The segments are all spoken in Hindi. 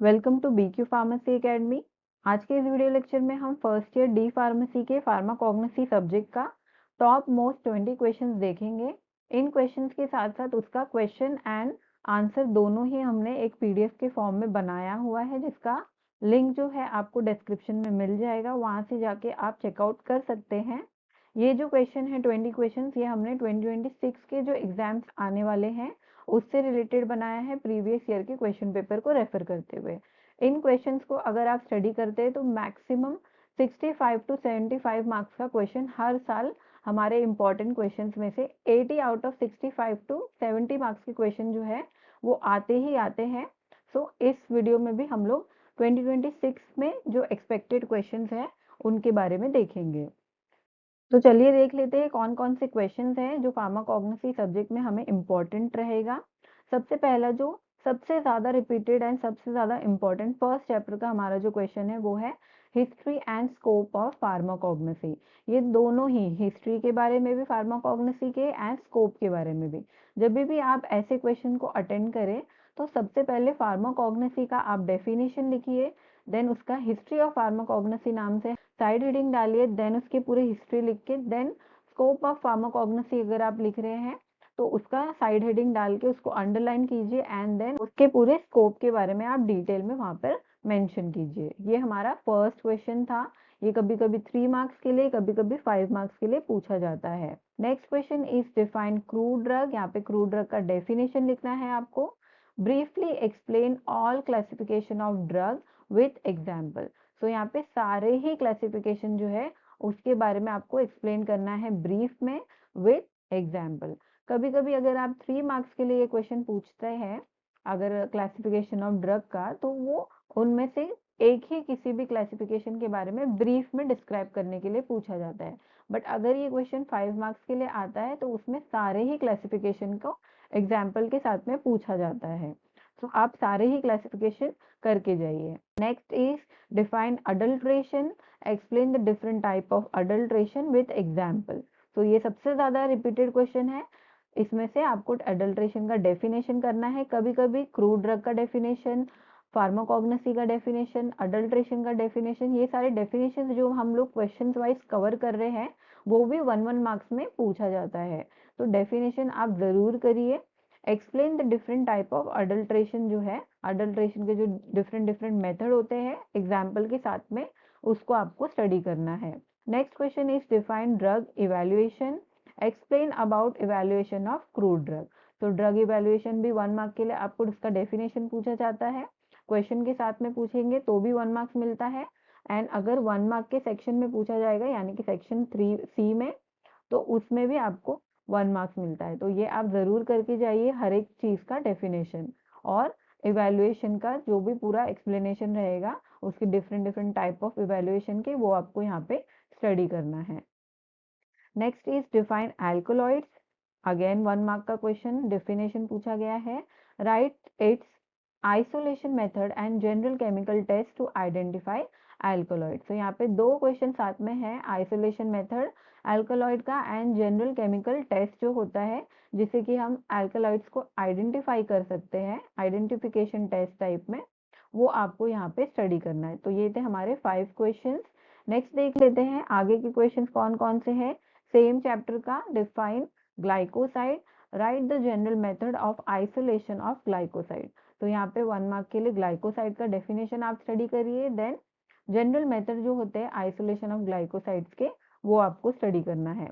Welcome to BQ pharmacy academy. आज के इस वीडियो लेक्चर में हम फर्स्ट ईयर डी फार्मेसी के फार्माकोग्नोसी सब्जेक्ट का टॉप मोस्ट 20 क्वेश्चंस देखेंगे। इन क्वेश्चंस के साथ साथ उसका क्वेश्चन एंड आंसर दोनों ही हमने एक पीडीएफ के फॉर्म में बनाया हुआ है, जिसका लिंक जो है आपको डिस्क्रिप्शन में मिल जाएगा, वहाँ से जाके आप चेकआउट कर सकते हैं। ये जो क्वेश्चन है 20 क्वेश्चन, ये हमने 2026 के जो एग्जाम्स आने वाले हैं उससे रिलेटेड बनाया है, प्रीवियस ईयर के क्वेश्चन पेपर को रेफर करते हुए। इन क्वेश्चंस को अगर आप स्टडी करते हैं तो मैक्सिमम 65 टू 75 मार्क्स का क्वेश्चन हर साल हमारे इंपॉर्टेंट क्वेश्चंस में से 80 आउट ऑफ 65 टू 70 मार्क्स के क्वेश्चन जो है वो आते ही आते हैं। सो इस वीडियो में भी हम लोग 2026 में जो एक्सपेक्टेड क्वेश्चंस हैं उनके बारे में देखेंगे। तो चलिए देख लेते हैं कौन कौन से क्वेश्चंस हैं जो फार्माकोग्नोसी सब्जेक्ट में हमें इम्पोर्टेंट रहेगा। सबसे पहला जो सबसे ज़्यादा रिपीटेड एंड सबसे ज़्यादा इम्पोर्टेंट फर्स्ट चैप्टर का हमारा जो क्वेश्चन है वो है history and scope of pharmacognosy. ये दोनों ही हिस्ट्री के बारे में भी, फार्माकोग्नोसी के एंड स्कोप के बारे में भी। जब भी आप ऐसे क्वेश्चन को अटेंड करें तो सबसे पहले फार्माकोग्नोसी का आप डेफिनेशन लिखिए, देन उसका हिस्ट्री ऑफ फार्माकोग्नोसी नाम से साइड हेडिंग डालिए, देन उसकी पूरी हिस्ट्री लिख के देन स्कोप ऑफ फार्माकोग्नोसी अगर आप लिख रहे हैं तो उसका साइड हेडिंग डाल के उसको अंडरलाइन कीजिए एंड देन उसके पूरे स्कोप के बारे में आप डिटेल में वहां पर मेंशन कीजिए। ये हमारा फर्स्ट क्वेश्चन था। ये कभी कभी 3 मार्क्स के लिए, कभी कभी 5 मार्क्स के लिए पूछा जाता है। Next question is define crude drug. यहाँ पे क्रूड ड्रग का डेफिनेशन लिखना है आपको। Briefly explain all classification of drug with example. So यहाँ पे सारे ही क्लासिफिकेशन जो है उसके बारे में आपको एक्सप्लेन करना है ब्रीफ में विथ एग्जाम्पल। कभी कभी अगर आप 3 मार्क्स के लिए ये क्वेश्चन पूछते हैं अगर क्लासिफिकेशन ऑफ ड्रग का, तो वो उनमें से एक ही किसी भी क्लासिफिकेशन के बारे में ब्रीफ में डिस्क्राइब करने के लिए पूछा जाता है। बट अगर ये क्वेश्चन 5 मार्क्स के लिए आता है तो उसमें सारे ही क्लासिफिकेशन को एग्जाम्पल के साथ में पूछा जाता है। तो आप सारे ही क्लासिफिकेशन करके जाइए। Next is define adulteration, explain the different type of adulteration with example. तो ये सबसे ज्यादा रिपीटेड क्वेश्चन है। इसमें से आपको अडल्ट्रेशन का डेफिनेशन करना है। कभी कभी क्रूड ड्रग का डेफिनेशन, फार्माकोग्नोसी का डेफिनेशन, अडल्ट्रेशन का डेफिनेशन, ये सारे डेफिनेशन जो हम लोग क्वेश्चन वाइज कवर कर रहे हैं वो भी 1 मार्क्स में पूछा जाता है। तो डेफिनेशन आप जरूर करिए। Explain the different type of adulteration, जो है अडल्ट्रेशन के जो डिफरेंट डिफरेंट मेथड होते हैं एग्जाम्पल के साथ में, उसको आपको स्टडी करना है। Next question is define drug evaluation, explain about evaluation of crude drug. तो ड्रग इवेल्युएशन भी 1 मार्क के लिए आपको उसका डेफिनेशन पूछा जाता है। क्वेश्चन के साथ में पूछेंगे तो भी 1 मार्क्स मिलता है। एंड अगर 1 मार्क के सेक्शन में पूछा जाएगा यानी कि सेक्शन 3C में, तो उसमें भी आपको 1 मार्क्स मिलता है। तो ये आप जरूर करके जाइए हर एक चीज का डेफिनेशन और इवेल्युएशन का जो भी पूरा एक्सप्लेनेशन रहेगा उसके different different type of evaluation के, वो आपको यहाँ पे स्टडी करना है। Next is define alkaloids. Again 1 mark का क्वेश्चन, डेफिनेशन पूछा गया है। Write its isolation method and general chemical test to identify alkaloid. तो यहाँ पे 2 क्वेश्चन साथ में है, आइसोलेशन मेथड एल्कोलॉइड का एंड जनरल केमिकल टेस्ट जो होता है जिससे कि हम एल्कोलॉइड्स को आइडेंटिफाई कर सकते हैं, आइडेंटिफिकेशन टेस्ट टाइप में, वो आपको यहाँ पे स्टडी करना है। तो ये थे हमारे 5 क्वेश्चंस। नेक्स्ट देख लेते हैं आगे के क्वेश्चंस कौन कौन से हैं। सेम चैप्टर का define glycoside, right the general method of isolation of glycoside. तो यहाँ पे 1 मार्क के लिए ग्लाइकोसाइड का डेफिनेशन आप स्टडी करिए, देन जनरल मेथड जो होते हैं आइसोलेशन ऑफ ग्लाइकोसाइड्स के, वो आपको स्टडी करना है।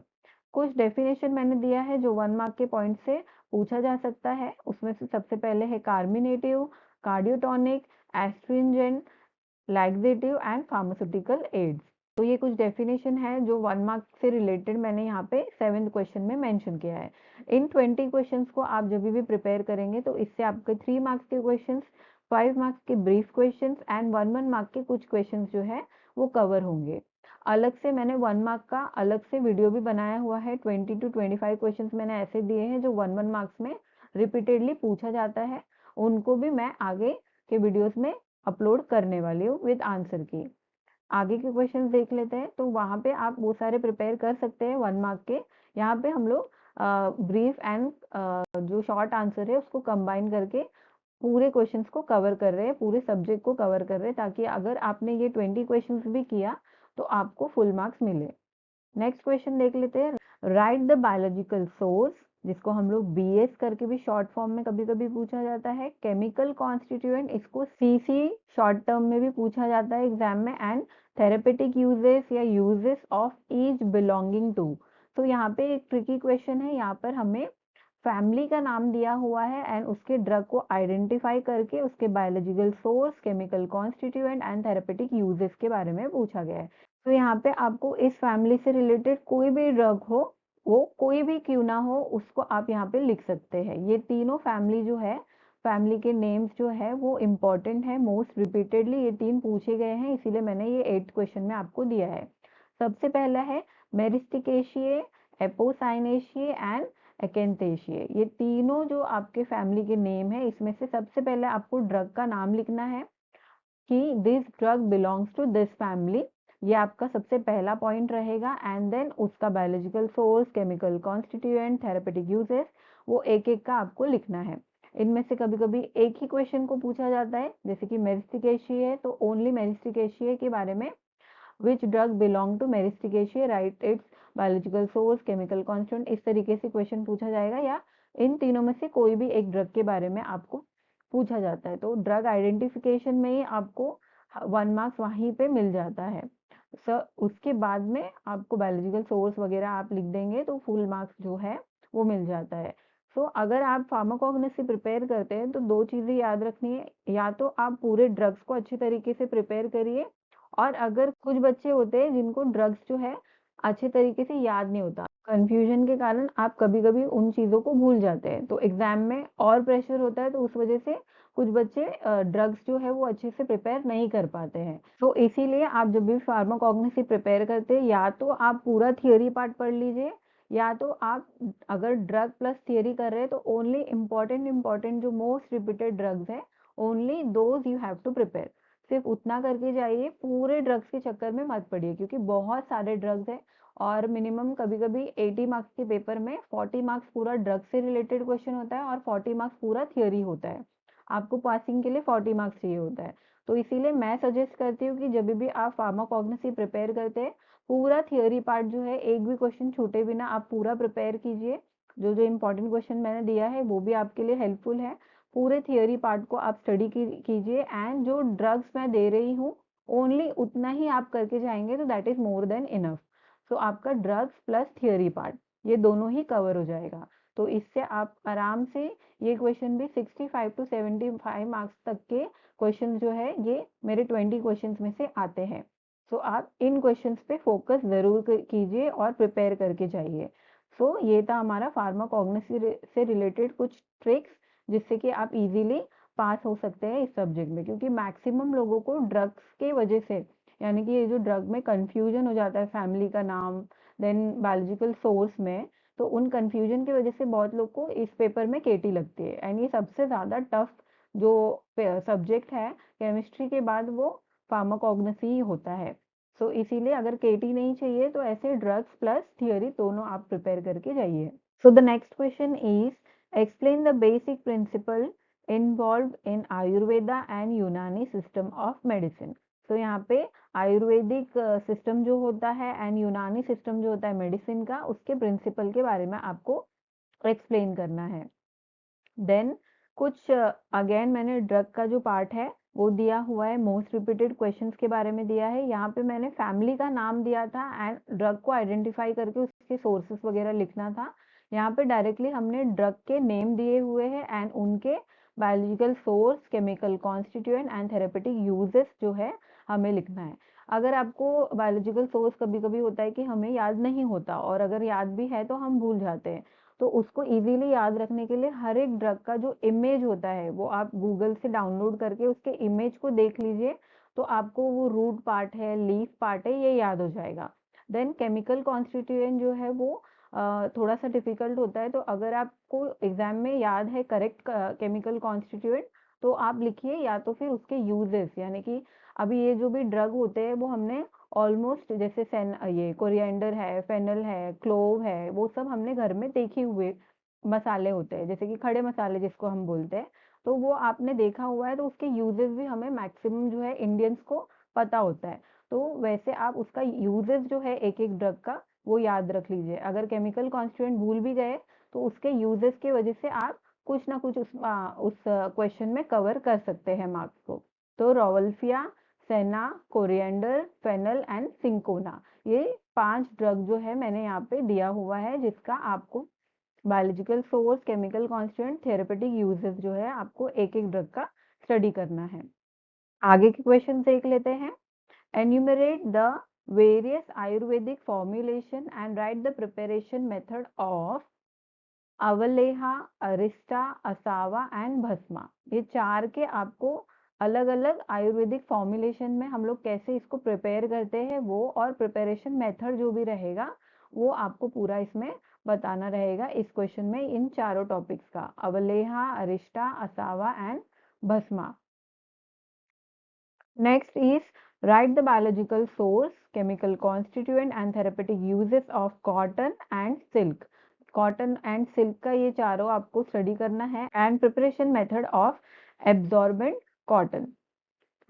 कुछ डेफिनेशन मैंने दिया है जो 1 मार्क के पॉइंट से पूछा जा सकता है। उसमें से सबसे पहले है carminative, cardiotonic, astringent, laxative and pharmaceutical ads. तो ये कुछ डेफिनेशन है जो 1 मार्क से रिलेटेड मैंने यहाँ पे 7th क्वेश्चन में मेंशन किया है। इन 20 क्वेश्चंस को आप जब भी प्रिपेयर करेंगे तो इससे आपके 3 मार्क्स के क्वेश्चंस, 5 मार्क्स के ब्रीफ क्वेश्चंस एंड 1 मार्क के कुछ क्वेश्चंस जो है वो कवर होंगे। अलग से मैंने 1 मार्क का अलग से वीडियो भी बनाया हुआ है। 20 to 25 क्वेश्चंस मैंने ऐसे दिए हैं जो 1 मार्क्स में रिपीटेडली पूछा जाता है, उनको भी मैं आगे के वीडियोस में अपलोड करने वाली हूँ विद आंसर की। आगे के क्वेश्चंस देख लेते हैं। तो वहाँ पे आप वो सारे प्रिपेयर कर सकते हैं 1 मार्क के। यहाँ पे हम लोग ब्रीफ एंड जो शॉर्ट आंसर है उसको कंबाइन करके पूरे क्वेश्चंस को कवर कर रहे हैं, पूरे सब्जेक्ट को कवर कर रहे हैं, ताकि अगर आपने ये 20 क्वेश्चंस भी किया तो आपको फुल मार्क्स मिले। नेक्स्ट क्वेश्चन देख लेते हैं। राइट द बायोलॉजिकल सोर्स, जिसको हम लोग बीएस करके भी शॉर्ट फॉर्म में कभी कभी पूछा जाता है। केमिकल कॉन्स्टिट्यूएंट, इसको सीसी शॉर्ट टर्म में भी पूछा जाता है एग्जाम में। एंड थेरेपेटिक यूजेस या uses of each belonging to. तो यहाँ पे एक ट्रिकी क्वेश्चन है, यहाँ पर हमें फैमिली का नाम दिया हुआ है एंड उसके ड्रग को आइडेंटिफाई करके उसके biological source, chemical constituent and therapeutic uses के बारे में पूछा गया है। तो यहाँ पे आपको इस फैमिली से रिलेटेड कोई भी ड्रग हो, वो कोई भी क्यों ना हो, उसको आप यहाँ पे लिख सकते हैं। ये तीनों फैमिली जो है, फैमिली के नेम्स जो है वो इम्पोर्टेंट है, मोस्ट रिपीटेडली ये तीन पूछे गए हैं, इसीलिए मैंने ये 8th क्वेश्चन में आपको दिया है। सबसे पहला है मेरिस्टिकेशिए, एपोसाइनेशिए एंड एकेंथेशिए। ये तीनों जो आपके फैमिली के नेम है, इसमें से सबसे पहले आपको ड्रग का नाम लिखना है कि this drug belongs to this family. ये आपका सबसे पहला पॉइंट रहेगा। एंड देन उसका biological source, chemical constituent, therapeutic uses, वो एक एक का आपको लिखना है। इनमें से कभी कभी एक ही क्वेश्चन को पूछा जाता है, जैसे कि मेरिस्टिकेशिए है तो ओनली मेरिस्टिकेशिए के बारे में, विच ड्रग बिलोंग टू मेरिस्टिकेशिए, write its biological source, chemical constant, इस तरीके से क्वेश्चन पूछा जाएगा। या इन तीनों में से कोई भी एक ड्रग के बारे में आपको पूछा जाता है, तो ड्रग आइडेंटिफिकेशन में ही आपको 1 मार्क्स वहीं पे मिल जाता है। सर उसके बाद में आपको बायोलॉजिकल सोर्स वगैरह आप लिख देंगे तो फुल मार्क्स जो है वो मिल जाता है। सो अगर आप फार्माकोग्नोसी प्रिपेयर करते हैं तो दो चीज़ें याद रखनी है, या तो आप पूरे ड्रग्स को अच्छी तरीके से प्रिपेयर करिए, और अगर कुछ बच्चे होते हैं जिनको ड्रग्स जो है अच्छे तरीके से याद नहीं होता, कंफ्यूजन के कारण आप कभी-कभी उन चीज़ों को भूल जाते हैं, तो एग्जाम में और प्रेशर होता है, तो उस वजह से कुछ बच्चे ड्रग्स जो है वो अच्छे से प्रिपेयर नहीं कर पाते हैं। तो इसीलिए आप जब भी फार्माकोग्नोसी प्रिपेयर करते हैं, या तो आप पूरा थियोरी पार्ट पढ़ लीजिए, या तो आप अगर ड्रग प्लस थियोरी कर रहे हैं तो ओनली इम्पॉर्टेंट जो मोस्ट रिपीटेड ड्रग्स है, only those you have to prepare. सिर्फ उतना करके जाइए, पूरे ड्रग्स के चक्कर में मत पड़िए, क्योंकि बहुत सारे ड्रग्स हैं और मिनिमम कभी-कभी 80 मार्क्स के पेपर में 40 मार्क्स पूरा ड्रग से रिलेटेड क्वेश्चन होता है और 40 मार्क्स पूरा थियोरी होता है। आपको पासिंग के लिए 40 मार्क्स चाहिए होता है। तो इसीलिए मैं सजेस्ट करती हूँ कि जब भी आप फार्माकोग्नोसी प्रिपेयर करते हैं, पूरा थियोरी पार्ट जो है एक भी क्वेश्चन छूटे बिना आप पूरा प्रिपेयर कीजिए। जो जो इम्पोर्टेंट क्वेश्चन मैंने दिया है वो भी आपके लिए हेल्पफुल है। पूरे थियोरी पार्ट को आप स्टडी कीजिए, एंड जो ड्रग्स मैं दे रही हूँ ओनली उतना ही आप करके जाएंगे, तो that is more than enough. So आपका ड्रग्स प्लस थियोरी पार्ट ये दोनों ही कवर हो जाएगा। तो इससे आप आराम से ये क्वेश्चन भी 65 टू 75 मार्क्स तक के क्वेश्चन जो है ये मेरे 20 क्वेश्चन में से आते हैं। सो आप इन क्वेश्चंस पे फोकस जरूर कीजिए और प्रिपेयर करके जाइए। सो ये था हमारा फार्माकोग्नोसी से रिलेटेड कुछ ट्रिक्स, जिससे कि आप इजीली पास हो सकते हैं इस सब्जेक्ट में, क्योंकि मैक्सिमम लोगों को ड्रग्स के वजह से, यानी कि ये जो ड्रग में कंफ्यूजन हो जाता है, फैमिली का नाम देन बायोलॉजिकल सोर्स में, तो उन कंफ्यूजन की वजह से बहुत लोग को इस पेपर में केटी लगती है। एंड ये सबसे ज़्यादा टफ जो सब्जेक्ट है केमिस्ट्री के बाद, वो फार्माकोग्नोसी ही होता है। सो इसीलिए अगर केटी नहीं चाहिए तो ऐसे ड्रग्स प्लस थियोरी दोनों आप प्रिपेयर करके जाइए। So the next question is explain the basic principle involved in Ayurveda and Unani system of medicine। तो यहाँ पे आयुर्वेदिक सिस्टम जो होता है एंड यूनानी सिस्टम जो होता है मेडिसिन का, उसके प्रिंसिपल के बारे में आपको एक्सप्लेन करना है। देन कुछ अगेन मैंने ड्रग का जो पार्ट है वो दिया हुआ है, मोस्ट रिपीटेड क्वेश्चंस के बारे में दिया है। यहाँ पे मैंने फैमिली का नाम दिया था एंड ड्रग को आइडेंटिफाई करके उसके सोर्सेस वगैरह लिखना था। यहाँ पे डायरेक्टली हमने ड्रग के नेम दिए हुए हैं एंड उनके biological source, chemical constituent and therapeutic uses जो है हमें लिखना है। अगर आपको बायोलॉजिकल सोर्स कभी कभी होता है कि हमें याद नहीं होता, और अगर याद भी है तो हम भूल जाते हैं, तो उसको इजीली याद रखने के लिए हर एक ड्रग का जो इमेज होता है वो आप गूगल से डाउनलोड करके उसके इमेज को देख लीजिए, तो आपको वो रूट पार्ट है, लीफ पार्ट है, ये याद हो जाएगा। देन केमिकल कॉन्स्टिट्यूएंट जो है वो थोड़ा सा डिफिकल्ट होता है, तो अगर आपको एग्जाम में याद है करेक्ट केमिकल कॉन्स्टिट्यूएंट, तो आप लिखिए, या तो फिर उसके यूजेस, यानी कि अभी ये जो भी ड्रग होते हैं वो हमने ऑलमोस्ट, जैसे ये कोरिएंडर है, फेनल है, क्लोव है, वो सब हमने घर में देखे हुए मसाले होते हैं, जैसे कि खड़े मसाले जिसको हम बोलते हैं, तो वो आपने देखा हुआ है, तो उसके यूजेस भी हमें मैक्सिमम जो है इंडियंस को पता होता है। तो वैसे आप उसका यूजेस जो है एक एक ड्रग का वो याद रख लीजिए। अगर केमिकल कॉन्स्टिट्यूएंट भूल भी गए तो उसके यूजेस की वजह से आप कुछ ना कुछ उस क्वेश्चन में कवर कर सकते हैं मार्क्स को। तो रोवल्फिया, सेना, कोरिएंडर, फेनल एंड सिंकोना, ये 5 ड्रग जो है मैंने यहाँ पे दिया हुआ है, जिसका आपको biological source, chemical constituent, therapeutic uses जो है आपको एक एक ड्रग का स्टडी करना है। आगे के क्वेश्चन देख लेते हैं। Enumerate the various ayurvedic formulation and write the preparation method of avaleha, arishta, asava and bhasma. ये 4 के आपको अलग-अलग आयुर्वेदिक फॉर्मुलेशन में हम लोग कैसे इसको प्रिपेयर करते हैं वो, और प्रिपरेशन मेथड जो भी रहेगा वो आपको पूरा इसमें बताना रहेगा इस क्वेश्चन में, इन चारों टॉपिक्स का, अवलेहा, arishta, asava and Bhasma. Next is write the biological source, chemical constituent and therapeutic uses of cotton and silk. Cotton and silk का ये चारों आपको स्टडी करना है, and preparation method of absorbent cotton.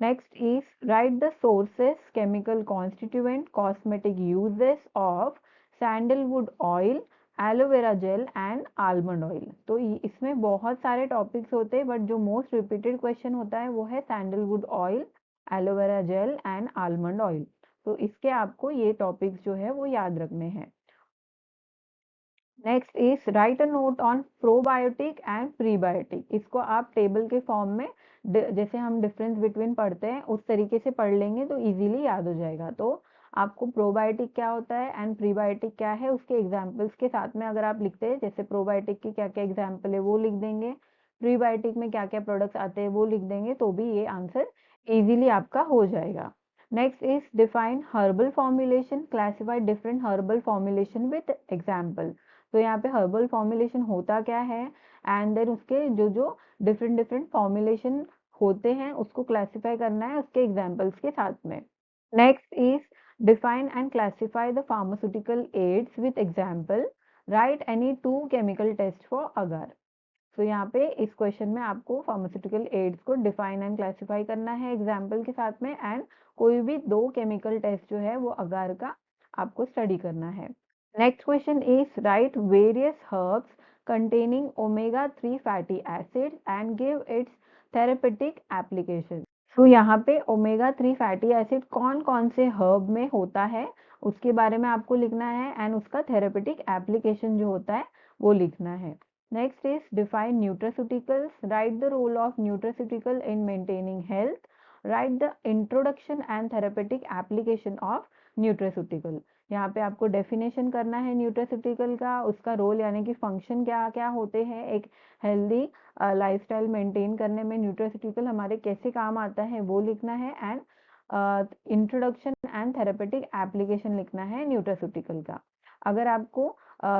Next is right the sources, chemical constituent, cosmetic uses of sandalwood oil, aloe vera gel and almond oil. तो इसमें बहुत सारे टॉपिक्स होते हैं, बट जो मोस्ट रिपीटेड क्वेश्चन होता है वो है sandalwood oil, aloe vera gel and almond oil. तो इसके आपको ये टॉपिक्स जो है वो याद रखने हैं। Next is right a note on probiotic and prebiotic. इसको आप टेबल के फॉर्म में जैसे हम डिफरेंस बिटवीन पढ़ते हैं उस तरीके से पढ़ लेंगे तो इजीली याद हो जाएगा। तो आपको प्रोबायोटिक क्या होता है एंड प्रीबायोटिक क्या है, उसके एग्जाम्पल्स के साथ में अगर आप लिखते हैं, जैसे प्रोबायोटिक के क्या क्या एग्जाम्पल है वो लिख देंगे, प्रीबायोटिक में क्या क्या प्रोडक्ट्स आते हैं वो लिख देंगे, तो भी ये आंसर इजीली आपका हो जाएगा। Next is define herbal formulation, classify different herbal formulation with example. तो यहाँ पे हर्बल फॉर्मुलेशन होता क्या है, एंड देन उसके जो जो डिफरेंट डिफरेंट फॉर्मुलेशन होते हैं उसको क्लासिफाई करना है उसके एग्जाम्पल्स के साथ में। Next is define and classify the pharmaceutical aids with example, write any 2 chemical test for agar. तो यहाँ पे इस क्वेश्चन में आपको फार्मास्यूटिकल एड्स को डिफाइन एंड क्लासिफाई करना है एग्जाम्पल के साथ में, एंड कोई भी 2 केमिकल टेस्ट जो है वो अगार का आपको स्टडी करना है। Next question is write various herbs containing omega-3 fatty acids and give its therapeutic application. तो यहाँ पे ओमेगा 3 फैटी एसिड कौन कौन से हर्ब में होता है उसके बारे में आपको लिखना है, एंड उसका थेरेपेटिक एप्लीकेशन जो होता है वो लिखना है। Next is define nutraceuticals, write the role of nutraceutical in maintaining health, write the introduction and therapeutic application of nutraceutical. यहाँ पे आपको डेफिनेशन करना है न्यूट्रास्यूटिकल का, उसका रोल यानी कि फंक्शन क्या क्या होते हैं, एक हेल्दी लाइफस्टाइल मेंटेन करने में न्यूट्रास्यूटिकल हमारे कैसे काम आता है वो लिखना है, and introduction and therapeutic application लिखना है न्यूट्रास्यूटिकल का। अगर आपको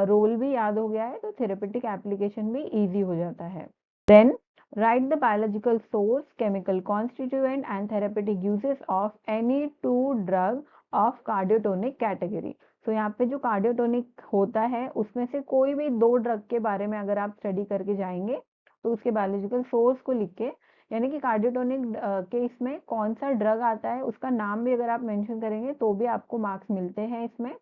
रोल भी याद हो गया है तो थेरेपेटिक एप्लीकेशन भी इजी हो जाता है। Then write the biological source, chemical constituent and therapeutic uses of any 2 drug of cardiotonic category। तो यहाँ पे जो कार्डियोटोनिक होता है उसमें से कोई भी 2 ड्रग के बारे में अगर आप स्टडी करके जाएंगे तो उसके बायोलॉजिकल सोर्स को लिख के, यानी कि कार्डियोटोनिक के इसमें कौन सा ड्रग आता है उसका नाम भी अगर आप मेंशन करेंगे तो भी आपको मार्क्स मिलते हैं इसमें।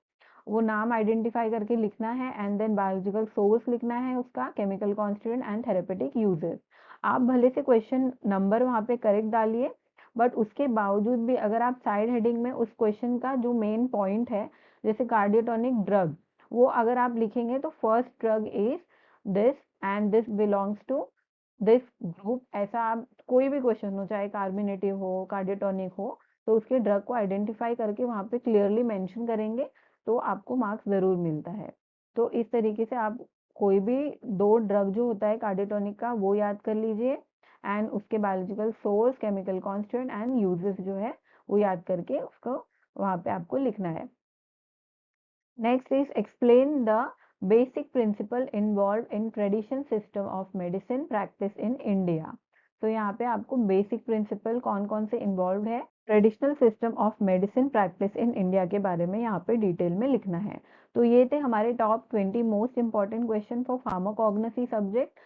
वो नाम आइडेंटिफाई करके लिखना है, एंड देन बायोलॉजिकल सोर्स लिखना है उसका, chemical constituent and therapeutic uses. आप भले से क्वेश्चन नंबर वहाँ पे करेक्ट डालिए, बट उसके बावजूद भी अगर आप साइड हेडिंग में उस क्वेश्चन का जो मेन पॉइंट है, जैसे कार्डियोटोनिक ड्रग, वो अगर आप लिखेंगे तो first drug is this and this belongs to this group, ऐसा आप कोई भी क्वेश्चन हो चाहे कार्बोनेटिव हो कार्डियोटोनिक हो, तो उसके ड्रग को आइडेंटिफाई करके वहाँ पे क्लियरली मेंशन करेंगे तो आपको मार्क्स जरूर मिलता है। तो इस तरीके से आप कोई भी 2 ड्रग जो होता है कार्डियोटोनिक का वो याद कर लीजिए, एंड उसके biological source, chemical constituent and uses जो है वो याद करके उसको वहाँ पे आपको लिखना है। Next is explain the basic principle involve in tradition system of medicine practice in India. तो यहाँ पे आपको बेसिक प्रिंसिपल कौन कौन से इन्वॉल्व है traditional system of medicine practice in India के बारे में यहाँ पे डिटेल में लिखना है। तो ये थे हमारे top 20 most important question for pharmacognosy subject.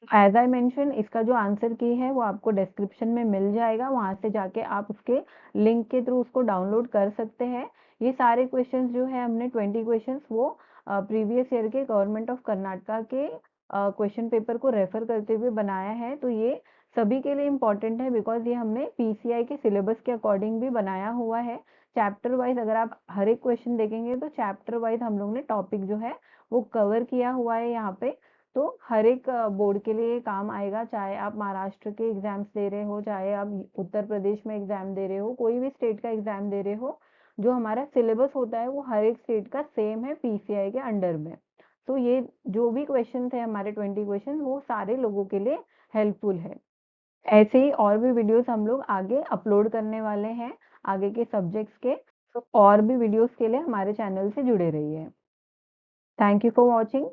As I mention, इसका जो आंसर की है वो आपको डिस्क्रिप्शन में मिल जाएगा, वहां से जाके आप उसके लिंक के थ्रू उसको डाउनलोड कर सकते हैं। ये सारे क्वेश्चंस जो है हमने 20 क्वेश्चंस वो प्रीवियस ईयर के गवर्नमेंट ऑफ कर्नाटका के क्वेश्चन पेपर को रेफर करते हुए बनाया है। तो ये सभी के लिए इम्पोर्टेंट है, बिकॉज ये हमने पीसीआई के सिलेबस के अकॉर्डिंग भी बनाया हुआ है। चैप्टर वाइज अगर आप हर एक क्वेश्चन देखेंगे तो चैप्टर वाइज हम लोग ने टॉपिक जो है वो कवर किया हुआ है यहाँ पे। तो हर एक बोर्ड के लिए काम आएगा, चाहे आप महाराष्ट्र के एग्जाम्स दे रहे हो, चाहे आप उत्तर प्रदेश में एग्जाम दे रहे हो, कोई भी स्टेट का एग्जाम दे रहे हो, जो हमारा सिलेबस होता है वो हर एक स्टेट का सेम है पीसीआई के अंडर में। तो ये जो भी क्वेश्चन थे हमारे 20 क्वेश्चन वो सारे लोगों के लिए हेल्पफुल है। ऐसे ही और भी वीडियोस हम लोग आगे अपलोड करने वाले हैं आगे के सब्जेक्ट्स के। तो और भी वीडियोस के लिए हमारे चैनल से जुड़े रहिए। Thank you for watching.